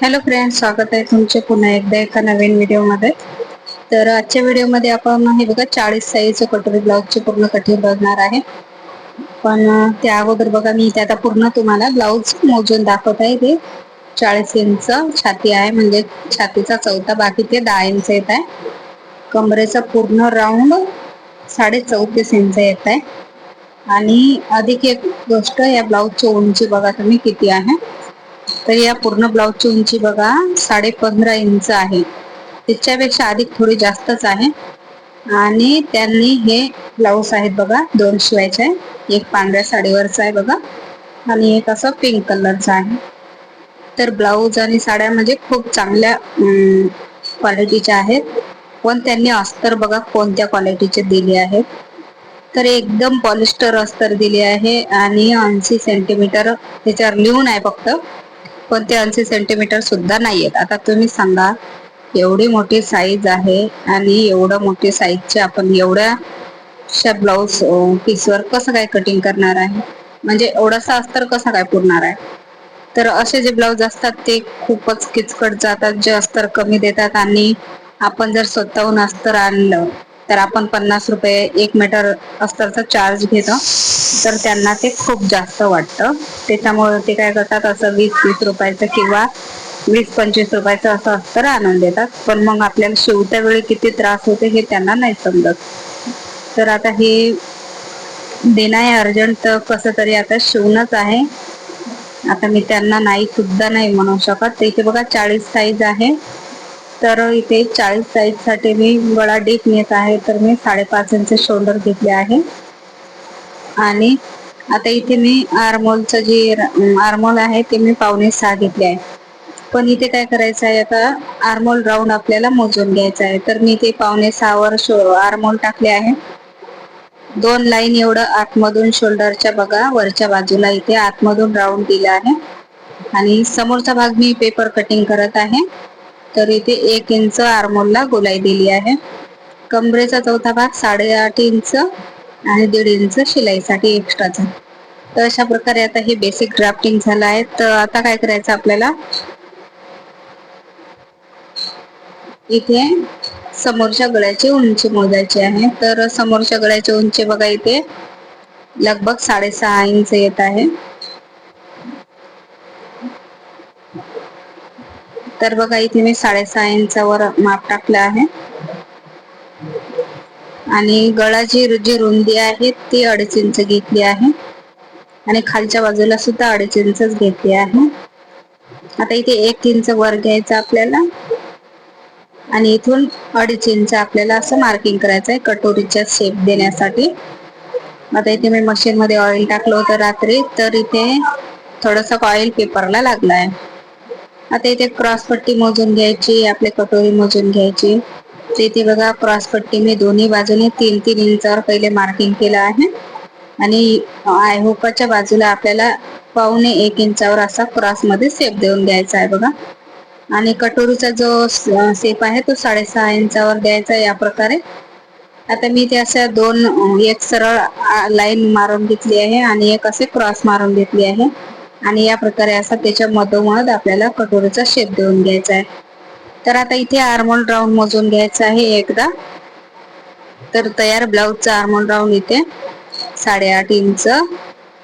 Hello friends, स्वागत आहे तुमचे पुन्हा एकदा एका नवीन व्हिडिओमध्ये. तर आजच्या व्हिडिओमध्ये आपण हे बघा 40 साईज कटोरी ब्लाउजची पूर्ण कटिंग बघणार आहे. पण त्या अगोदर बघा मी इथे आता पूर्ण तुम्हाला ब्लाउज मोजून दाखवत आहे. ते 40 इंच छाती आहे, म्हणजे छातीचा चौथा भाग इथे 10 इंच येत आहे. कमरेचा पूर्ण राऊंड 34.5 इंच येत आहे. आणि अधिक एक गोष्ट, या ब्लाउजची उंची बघा तुम्ही किती आहे. तर या पूर्ण ब्लाउजची उंची बघा 15.5 इंच आहे. त्याच्यापेक्षा अधिक थोडी जास्तच आहे. आणि त्यांनी हे ब्लाउज आहेत बघा, दोन शिवायचे आहे. एक पांढऱ्या साडीवरचा आहे बघा, आणि एक असं पिंक कलरचा आहे. तर ब्लाउज आणि साड्या म्हणजे खूप चांगल्या क्वालिटीच्या आहेत. पण त्यांनी अस्तर बघा कोणत्या क्वालिटीचे दिले आहेत. तर एकदम पॉलिस्टर अस्तर दिले आहे, आणि 80 सेंटीमीटर त्याच्यावर लिहून आहे फक्त, पण ते 80 सेंटीमीटर सुद्धा नाहीयेत. आता तुम्ही सांगा, एवढी मोठी साईज आहे आणि एवढं मोठी साईजचे आपण एवढ्या ब्लाउज पीसवर कसं काय कटिंग करणार आहे, म्हणजे एवढासा अस्तर कसा काय पुरणार आहे. तर असे जे ब्लाउज असतात ते खूपच किचकट जातात, जे अस्तर कमी देतात. आणि आपण जर स्वतःहून अस्तर आणलं तर आपण 50 रुपये 1 मीटर अस्तरचा चार्ज घेतो. तर त्यांना ते खूप जास्त वाटतं. त्याच्यामुळे ते काय करतात, असं 20-20 रुपयाचं किंवा 20-25 रुपयाचं असं अस्तर आणून देतात. पण मग आपल्याला शिवत्या वेळी किती त्रास होते हे त्यांना नाही समजत. तर आता हे देणं आहे अर्जंट, तर कसं तरी आता शिवणच आहे. आता मी त्यांना नाही सुद्धा नाही म्हणू शकत. इथे बघा 40 साईज आहे. तर इथे 40 साईज साठी मी गळा डीप नेत आहे, तर मी 5.5 इंच शोल्डर घेतले आहे. आणि आता इथे मी आर्मोलचं जे आर्मोल आहे ते मी 5.25 घेतले आहे. पण इथे काय करायचं आहे, आता आर्मोल राऊंड आपल्याला मोजून घ्यायचा आहे. तर मी ते 5.25 वर आर्मोल टाकले आहे. 2 लाईन एवढं आतमधून शोल्डरच्या बघा वरच्या बाजूला इथे आतमधून राऊंड दिला आहे. आणि समोरचा भाग मी पेपर कटिंग करत आहे. तर इथे 1 इंच आर्मोलला गोलाई दिली आहे. कमरेचा चौथा भाग 8.5 इंच आणि 1.5 इंच शिलाईसाठी एक्स्ट्राचा. तर अशा प्रकारे आता हे बेसिक ड्राफ्टिंग झालं आहे. तर आता काय करायचं आपल्याला, इथे समोरच्या गळ्याची उंची मोजायची आहे. तर समोरच्या गळ्याची उंची बघा इथे लगभग 6.5 इंच येत आहे. तर बघा इथे मी 6.5 इंचावर माप टाकलं आहे. आणि गळाची जी रुंदी आहे ती 2.5 इंच घेतली आहे. आणि खालच्या बाजूला सुद्धा 2.5 इंचच घेतली आहे. आता इथे 1 इंच वर घ्यायचं आपल्याला, आणि इथून 2.5 इंच आपल्याला असं मार्किंग करायचं आहे कटोरीच्या शेप देण्यासाठी. आता इथे मी मशीन मध्ये ऑइल टाकलं होतं रात्री, तर इथे थोडस ऑइल पेपरला लागलं आहे. आता इथे क्रॉस पट्टी मोजून घ्यायची, आपली कटोरी मोजून घ्यायची. इथे बघा क्रॉस पट्टी मी दोन्ही बाजूने 3-3 इंचावर पहिले मार्किंग केलं आहे. आणि आयहुकाच्या बाजूला आपल्याला 1.25 इंचावर असा क्रॉस मध्ये शेप देऊन द्यायचा आहे बघा. आणि कटोरीचा जो शेप आहे तो 6.5 इंचावर द्यायचा या प्रकारे. आता मी ते अशा दोन, एक सरळ लाईन मारून घेतली आहे आणि एक असे क्रॉस मारून घेतली आहे. आणि या प्रकारे असा त्याच्या मधोमध आपल्याला कटोरीचा शेप देऊन घ्यायचा आहे. तर आता इथे आर्मोल राऊंड मोजून घ्यायचा आहे एकदा. तर तयार ब्लाउजचा आर्मोल राऊंड इथे 8.5 इंच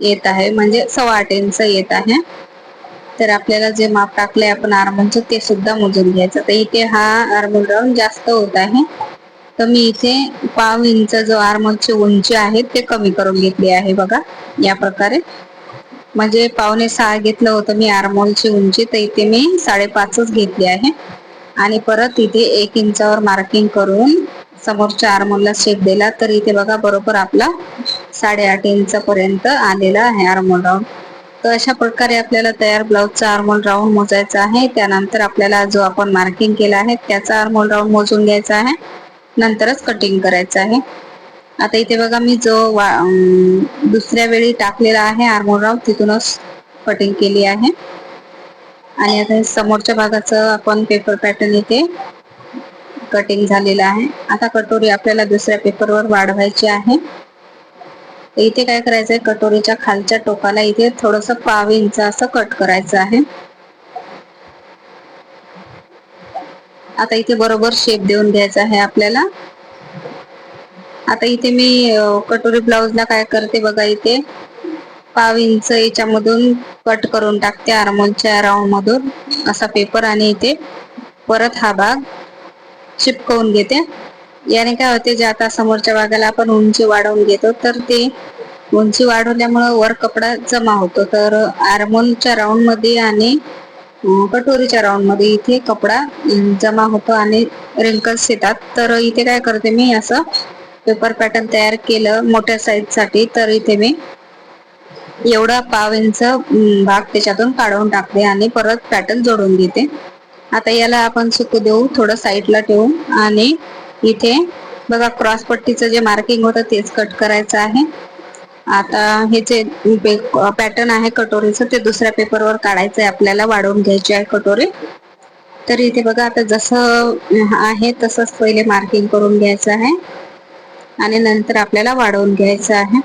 येत आहे, म्हणजे 8.25 इंच येत आहे. तर आपल्याला जे माप टाकले आपण आर्मोलचं ते सुद्धा मोजून घ्यायचं. तर इथे हा आर्मोल राऊंड जास्त होत आहे, तर मी इथे 1/2 इंच जो आर्मोलची उंची आहे ते कमी करून घेतली आहे बघा या प्रकारे. म्हणजे 5.25 घेतलं होतं मी आर्मोलची उंची, तर इथे मी 5.5च घेतली आहे. आणि परत इथे 1 इंचावर मार्किंग करून समोरच्या आर्मोलला शेप दिला, तर इथे बघा बरोबर आपला 8.5 इंच पर्यंत आलेला आहे आर्मोल राऊंड. तर अशा प्रकारे आपल्याला तयार ब्लाउजचा आर्मोल राऊंड मोजायचा आहे. त्यानंतर आपल्याला जो आपण मार्किंग केला आहे त्याचा आर्मोल राऊंड मोजून घ्यायचा आहे, नंतरच कटिंग करायचं आहे. आता इथे बघा मी जो दुसऱ्या वेळी टाकलेला आहे आर्मोल राऊंड तिथूनच कटिंग केली आहे. आणि आता समोरच्या भागाचं आपण पेपर पॅटर्न इथे कटिंग झालेलं आहे. आता कटोरी आपल्याला दुसऱ्या पेपरवर वाढवायची आहे. इथे काय करायचंय, कटोरीच्या खालच्या टोकाला इथे थोडस 1/2 इंच असं कट करायचं आहे. आता इथे बरोबर शेप देऊन घ्यायचा आहे आपल्याला. आता इथे मी कटोरी ब्लाउजला काय करते बघा, इथे 1/2 इंच याच्यामधून कट करून टाकते आर्मोलच्या राऊंड मधून असा पेपर, आणि इथे परत हा भाग चिपकवून घेते. याने काय होते, जे आता समोरच्या भागाला आपण उंची वाढवून घेतो तर ते उंची वाढवल्यामुळे वर कपडा जमा होतो, तर आर्मोलच्या राऊंड मध्ये आणि कटोरीच्या राऊंड मध्ये इथे कपडा जमा होतो आणि रिंकल्स येतात. तर इथे काय करते मी, असं पेपर पॅटर्न तयार केलं मोठ्या साईज साठी, तर इथे मी एवढा 1/2 इंच भाग त्याच्यातून काढून टाकते आणि परत पॅटर्न जोडून घेते. आता याला आपण सुकू देऊ, थोडं साईडला ठेवू, आणि इथे बघा क्रॉस पट्टीचं जे मार्किंग होतं तेच कट करायचं आहे. आता हे जे पॅटर्न आहे कटोरीचं ते दुसऱ्या पेपरवर काढायचं आहे आपल्याला, वाढवून घ्यायची आहे कटोरी. तर इथे बघा आता जसं आहे तसंच पहिले मार्किंग करून घ्यायचं आहे आणि नंतर आपल्याला वाढवून घ्यायचं आहे.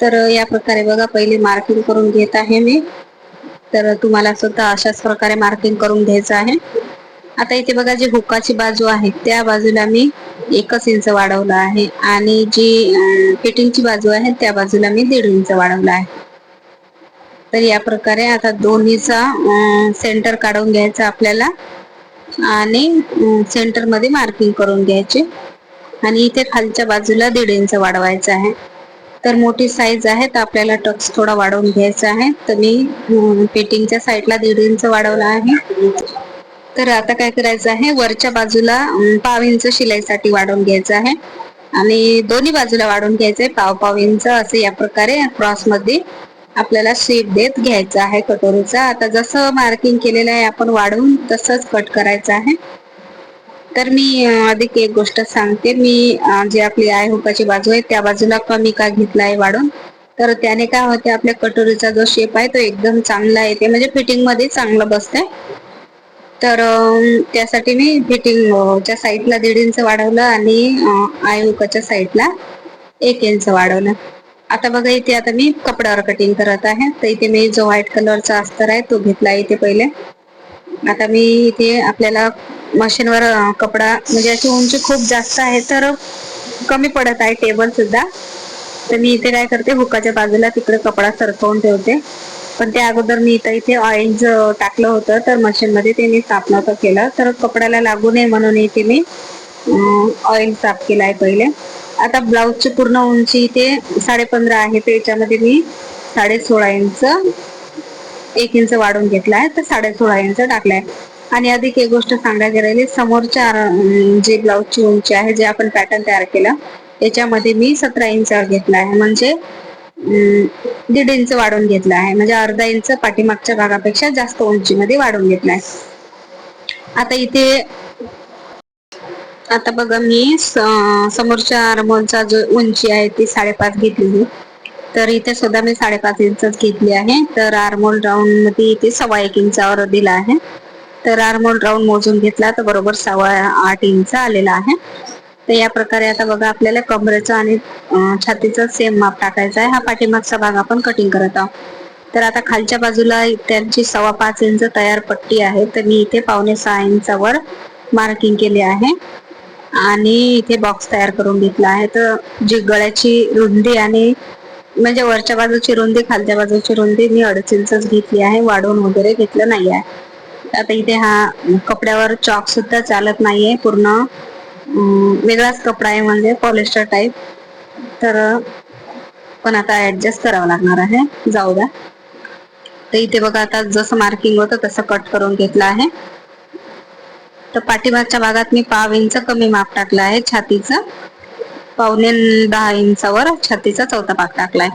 तर या प्रकारे बघा पहिले मार्किंग करून घेत आहे मी. तर तुम्हाला सुद्धा अशाच प्रकारे मार्किंग करून घ्यायचं आहे. आता इथे बघा जी हुकाची बाजू आहे त्या बाजूला मी 1 इंच वाढवलं आहे, आणि जी फिटिंगची बाजू आहे त्या बाजूला मी 1.5 इंच वाढवलं आहे. तर या प्रकारे आता दोन्हीचा सेंटर काढून घ्यायचा आपल्याला आणि सेंटर मध्ये मार्किंग करून घ्यायचे, आणि इथे खालच्या बाजूला 1.5 इंच वाढवायचं आहे. तर मोठी साईज आहे तर आपल्याला टक्स थोडा वाढवून घ्यायचा आहे. तर मी फिटिंगच्या साईडला 1.5 इंच वाढवला आहे. तर आता काय करायचं आहे, वरच्या बाजूला 1/2 इंच शिलाईसाठी वाढवून घ्यायचं आहे, आणि दोन्ही बाजूला वाढवून घ्यायचंय 1/2 इंच, असे या प्रकारे क्रॉस मध्ये आपल्याला शेप देत घ्यायचं आहे कटोरीचा. आता जसं मार्किंग केलेलं आहे आपण वाढवून तसंच कट करायचं आहे. तर मी अधिक एक गोष्ट सांगते, मी जी आपली आय हुकाची बाजू आहे त्या बाजूला कमी का घेतला आहे वाढून, तर त्याने काय होते, आपल्या कटोरीचा जो शेप आहे तो एकदम चांगला येते, म्हणजे फिटिंग मध्ये चांगलं बसते. तर त्यासाठी मी फिटिंगच्या साईडला 1.5 इंच वाढवलं आणि आय हुकाच्या साईडला 1 इंच वाढवलं. आता बघा इथे आता मी कपड्यावर कटिंग करत आहे. तर इथे मी जो व्हाईट कलरचा अस्तर आहे तो घेतला इथे पहिले. आता मी इथे आपल्याला मशीनवर कपडा, म्हणजे याची उंची खूप जास्त आहे तर कमी पडत आहे टेबल सुद्धा, तर मी इथे काय करते, हुकाच्या बाजूला तिकडे कपडा सरकवून ठेवते. पण त्या अगोदर मी इथे ऑइल टाकलं होतं तर मशीन मध्ये ते मी साफ नव्हतं केलं, तर कपड्याला लागू नये म्हणून इथे मी ऑइल साफ केलाय पहिले. आता ब्लाउजची पूर्ण उंची इथे 15.5 आहे, तर याच्यामध्ये मी 16.5 इंच 1 इंच वाढून घेतलाय, तर 16.5 इंच टाकलाय. आणि अधिक एक गोष्ट सांगायची राहिली, समोरच्या जे ब्लाउजची उंची आहे, जे आपण पॅटर्न तयार केलं त्याच्यामध्ये मी 17 इंच घेतला आहे, म्हणजे 1.5 इंच वाढून घेतला आहे, म्हणजे अर्धा इंच पाठीमागच्या भागापेक्षा जास्त उंचीमध्ये वाढून घेतलाय. आता इथे आता बघा मी समोरच्या आर्मोलचा जो उंची आहे ती 5.5 घेतलेली, तर इथे सुद्धा मी 5.5 इंचच घेतली आहे. तर आर्मोल राऊंड मध्ये इथे 1.25 इंचावर दिला आहे, तर आर्मोल राऊंड मोजून घेतला तर बरोबर 8.25 इंच आलेला आहे. तर या प्रकारे आता बघा आपल्याला कमरेचा आणि छातीचा सेम माप टाकायचा आहे. हा पाठीमागचा भाग आपण कटिंग करत आहोत. तर आता खालच्या बाजूला त्यांची 5.25 इंच तयार पट्टी आहे, तर मी इथे 5.6 इंचावर मार्किंग केले आहे आणि इथे बॉक्स तयार करून घेतला आहे. तर जी गळ्याची रुंदी आणि म्हणजे वरच्या बाजूची रुंदी खालच्या बाजूची रुंदी मी 2.5 इंचच घेतली आहे, वाढवून वगैरे घेतलं नाही आहे. आता इथे हा कपड्यावर चॉक सुद्धा चालत नाहीये, पूर्ण वेगळाच कपडा आहे म्हणजे पॉलिस्टर टाईप, तर पण आता ऍडजस्ट करावं लागणार आहे, जाऊ द्या. तर इथे बघा आता जसं मार्किंग होतं तसं कट करून घेतलं आहे. तर पाठीमागच्या भागात मी 1/2 इंच कमी माप टाकलं आहे, छातीचं 9.25 इंचावर छातीचा चौथा भाग टाकलाय.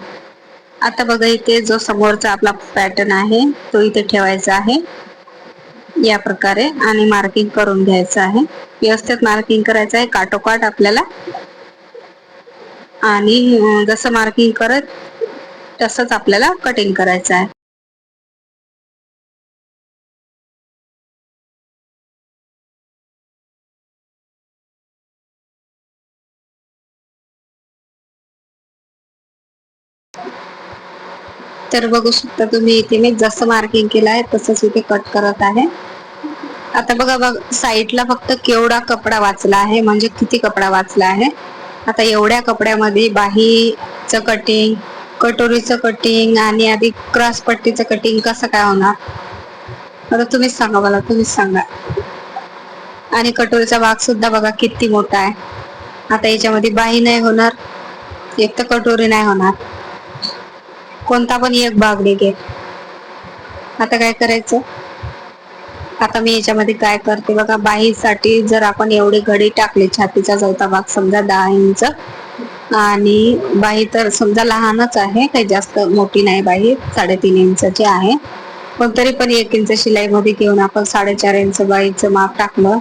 आता बघा इथे जो समोरचा आपला पॅटर्न आहे तो इथे ठेवायचा आहे या प्रकारे, आणि मार्किंग करून घ्यायचं आहे. व्यवस्थित मार्किंग करायचं आहे काटोकाट आपल्याला, आणि जसं मार्किंग करत तसंच आपल्याला कटिंग करायचं आहे. तर बघू शकता तुम्ही इथे मी जसं मार्किंग केलं आहे तसंच इथे कट करत आहे. आता बघा साईडला फक्त केवढा कपडा वाचला आहे, म्हणजे किती कपडा वाचला आहे. आता एवढ्या कपड्यामध्ये बाहीचं कटिंग, कटोरीचं कटिंग आणि आधी क्रॉस पट्टीचं कटिंग कसं काय होणार. आता तुम्हीच सांगा मला, तुम्हीच सांगा. आणि कटोरीचा भाग सुद्धा बघा किती मोठा आहे. आता याच्यामध्ये बाही नाही होणार, एक तर कटोरी नाही होणार, कोणता पण एक भाग निघेल. आता काय करायचं, आता मी याच्यामध्ये काय करते बघा, बाहीसाठी जर आपण एवढी घडी टाकली, छातीचा चौथा भाग समजा 10 इंच आणि बाही तर समजा लहानच आहे, काही जास्त मोठी नाही बाही, 3.5 इंचची आहे, पण तरी पण 1 इंच शिलाई मध्ये घेऊन आपण 4.5 इंच बाहीचं माप टाकलं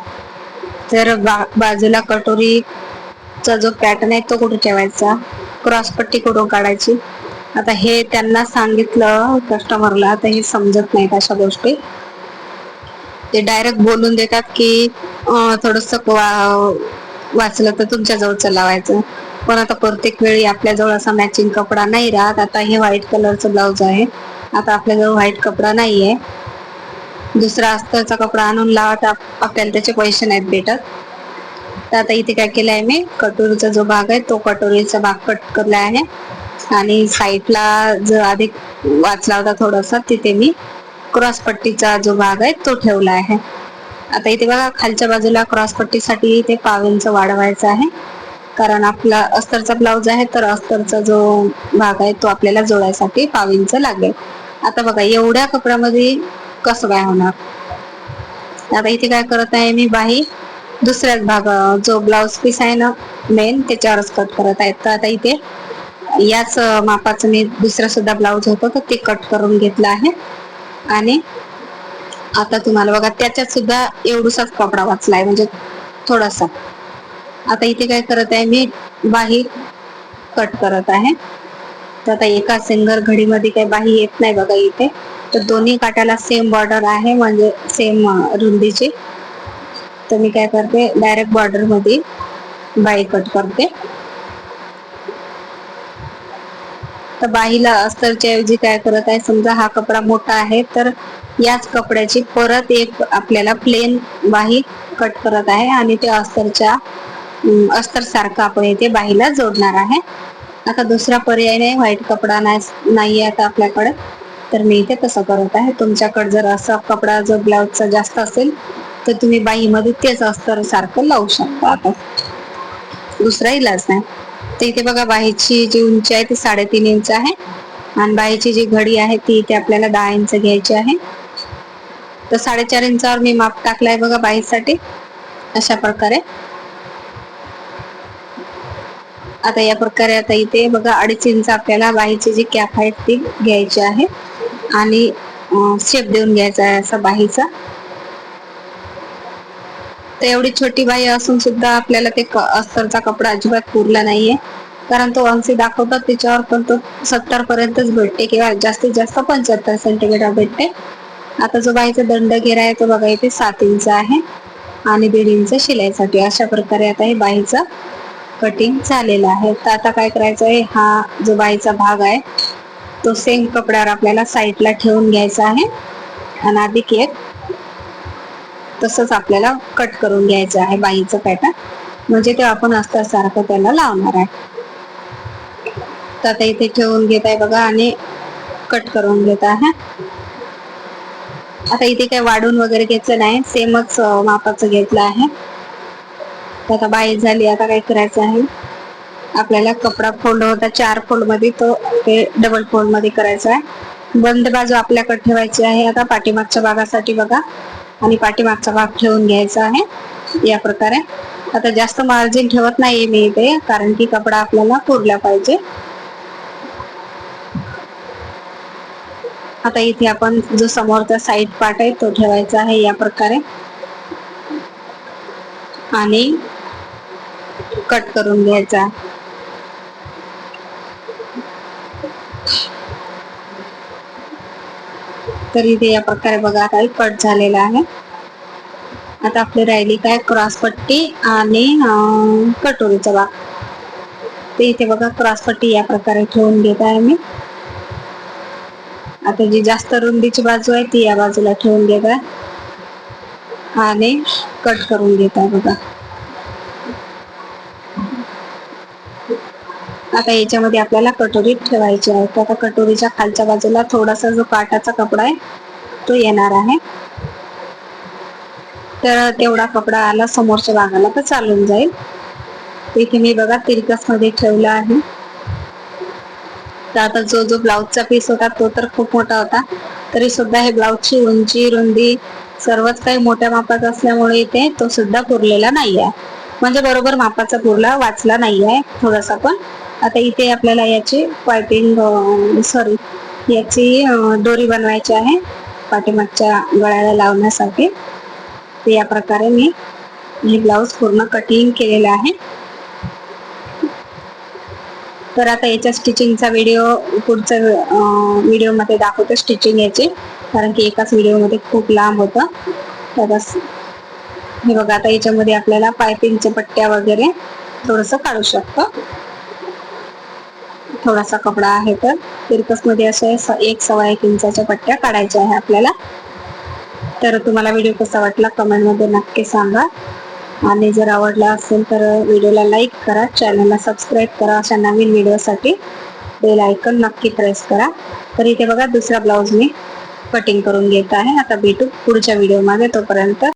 तर बाजूला कटोरीचा जो पॅटर्न आहे तो कुठे ठेवायचा, क्रॉस पट्टी कुठून काढायची. आता हे त्यांना सांगितलं कस्टमरला, आता हे समजत नाहीत अशा गोष्टी. ते डायरेक्ट बोलून देतात की थोडस वाचलं तर तुमच्या जवळ लावायचं, पण आता प्रत्येक वेळी आपल्याजवळ असा मॅचिंग कपडा नाही राहत. आता हे व्हाईट कलरचं ब्लाउज आहे, आता आपल्याजवळ व्हाईट कपडा नाहीये, दुसरा अस्तरचा कपडा आणून लावा तर आपल्याला त्याचे पैसे नाहीत भेटत. तर आता इथे काय केलं आहे मी, कटोरीचा जो भाग आहे तो कटोरीचा भाग कट केला आहे आणि साईडला जो आधी वाचला होता थोडासा तिथे मी क्रॉस पट्टीचा जो भाग आहे तो ठेवला आहे. आता इथे बघा खालच्या बाजूला क्रॉस पट्टीसाठी इथे 1/2 इंच वाढवायचा आहे, कारण आपला अस्तरचा ब्लाउज आहे तर अस्तरचा जो भाग आहे तो आपल्याला जोडायसाठी 1/2 इंच लागेल. आता बघा एवढ्या कपड्यामध्ये कसं काय होणार. आता इथे काय करत आहे मी, बाही दुसऱ्याच भाग जो ब्लाउज पीस आहे ना मेन त्याच्यावरच कट करत आहे. तर आता इथे याच मापाचं मी दुसरा सुद्धा ब्लाउज होतं तर ते कट करून घेतलं आहे आणि आता तुम्हाला बघा त्याच्यात सुद्धा एवढाच कपडा वाचलाय, म्हणजे थोडासा. आता इथे काय करत आहे मी, बाही कट करत आहे. तर आता एका सिंगल घडीमध्ये काही बाही येत नाही बघा इथे, तर दोन्ही काठाला सेम बॉर्डर आहे, म्हणजे सेम रुंदीची. तर मी काय करते, डायरेक्ट बॉर्डर मध्ये बाही कट करते. तर बाहीला अस्तरच्या ऐवजी काय करत आहे, समजा हा कपडा मोठा आहे तर याच कपड्याची परत एक आपल्याला प्लेन बाही कट करत आहे आणि ते अस्तर सारखं आपण इथे बाहीला जोडणार आहे. आता दुसरा पर्याय नाही, व्हाईट कपडा नाही आता आपल्याकडे, तर मी इथे तसं करत आहे. तुमच्याकडे जर असा कपडा जो ब्लाउजचा जास्त असेल तर तुम्ही बाहीमध्ये तेच अस्तर सारखं लावू शकता, आता दुसरा इलाज नाही. तर इथे बघा बाहीची जी उंची आहे ती 3.5 इंच आहे आणि बाहीची जी घडी आहे ती इथे आपल्याला 10 इंच घ्यायची आहे. तर 4.5 इंचावर मी माप टाकलाय बघा बाहीसाठी, अशा प्रकारे. आता या प्रकारे आता इथे बघा 2.5 इंच आपल्याला बाहीची जी कॅप आहे ती घ्यायची आहे आणि शेप देऊन घ्यायचा आहे असा बाहीचा. तर एवढी छोटी बाही असून सुद्धा आपल्याला ते अस्तरचा कपडा अजिबात पुरला नाहीये, कारण तो अंशी दाखवतात त्याच्यावर पण तो 70 पर्यंतच भेटते किंवा जास्तीत जास्त 75 सेंटीमीटर भेटते. आता जो बाहीचा दंड घेरा आहे तो बघा इथे 7 इंच आहे आणि 1.5 इंच शिलाईसाठी. अशा प्रकारे आता हे बाहीचा कटिंग झालेला आहे. तर आता काय करायचं आहे, हा जो बाहीचा भाग आहे तो सेम कपड्यावर आपल्याला साईडला ठेवून घ्यायचा आहे आणि अधिक एक तसंच आपल्याला कट करून घ्यायचं आहे बाहीचं पॅटर्न, म्हणजे ते आपण अस्तर सारखं त्याला लावणार आहे. तर आता इथे ठेवून घेत आहे बघा आणि कट करून घेत आहे. आता इथे काही वाढून वगैरे घेतलं नाही, सेमच मापाचं घेतलं आहे. तर आता बाही झाली. आता काय करायचं आहे, आपल्याला कपडा फोल्ड होता 4 फोल्ड मध्ये, तो ते डबल फोल्ड मध्ये करायचा आहे. बंद बाजू आपल्याकडे ठेवायची आहे आता पाठीमागच्या भागासाठी बघा, आणि पाठीमागचा भाग ठेवून घ्यायचा आहे या प्रकारे. आता जास्त मार्जिन ठेवत नाहीये मी इथे, कारण की कपडा आपल्याला पुरला पाहिजे. आता इथे आपण जो समोरचा साईड पार्ट आहे तो ठेवायचा आहे या प्रकारे आणि कट करून घ्यायचा. तर इथे या प्रकारे बघा आता कट झालेला आहे. आता आपली राहिली काय, क्रॉस पट्टी आणि कटोरीचा भाग. ते इथे बघा क्रॉस पट्टी या प्रकारे ठेवून घेत आहे मी. आता जी जास्त रुंदीची बाजू आहे ती या बाजूला ठेवून घेत आहे आणि कट करून घेत आहे बघा. आता याच्यामध्ये आपल्याला कटोरी ठेवायची आहे. तर आता कटोरीच्या खालच्या बाजूला थोडासा जो काठाचा कपडा आहे तो येणार आहे. तर तेवढा कपडा आला समोरच्या भागाला तर चालून जाईल. इथे मी बघा तिरकस मध्ये ठेवला आहे. तर आता जो ब्लाउजचा पीस होता तो तर खूप मोठा होता, तरी सुद्धा हे ब्लाउजची उंची रुंदी सर्वच काही मोठ्या मापात असल्यामुळे इथे तो सुद्धा पुरलेला नाही आहे. म्हणजे बरोबर मापाचा पुरला वाचला नाही आहे थोडासा पण. आता इथे आपल्याला याची पायपिंग याची दोरी बनवायची आहे पाठीमागच्या गळ्याला लावण्यासाठी. तर या प्रकारे मी हे ब्लाउज पूर्ण कटिंग केलेलं आहे. तर आता याच्या स्टिचिंगचा व्हिडिओ पुढच्या व्हिडिओमध्ये दाखवते स्टिचिंग याची, कारण की एकाच व्हिडिओमध्ये खूप लांब होतं. तर हे बघा आता याच्यामध्ये आपल्याला पायपिंगच्या पट्ट्या वगैरे थोडस काढू शकतो. थोडासा कपडा आहे तर तिरकस मध्ये असे 1.25 इंचाच्या पट्ट्या काढायच्या आहे आपल्याला. तर तुम्हाला व्हिडिओ कसा वाटला कमेंट मध्ये नक्की सांगा, आणि जर आवडला असेल तर व्हिडिओला लाईक करा, चॅनलला सबस्क्राईब करा. अशा नवीन व्हिडिओसाठी बेल आयकॉन नक्की प्रेस करा. तर इथे बघा दुसरा ब्लाउज मी कटिंग करून घेत आहे. आता भेटू पुढच्या व्हिडिओ मध्ये, तोपर्यंत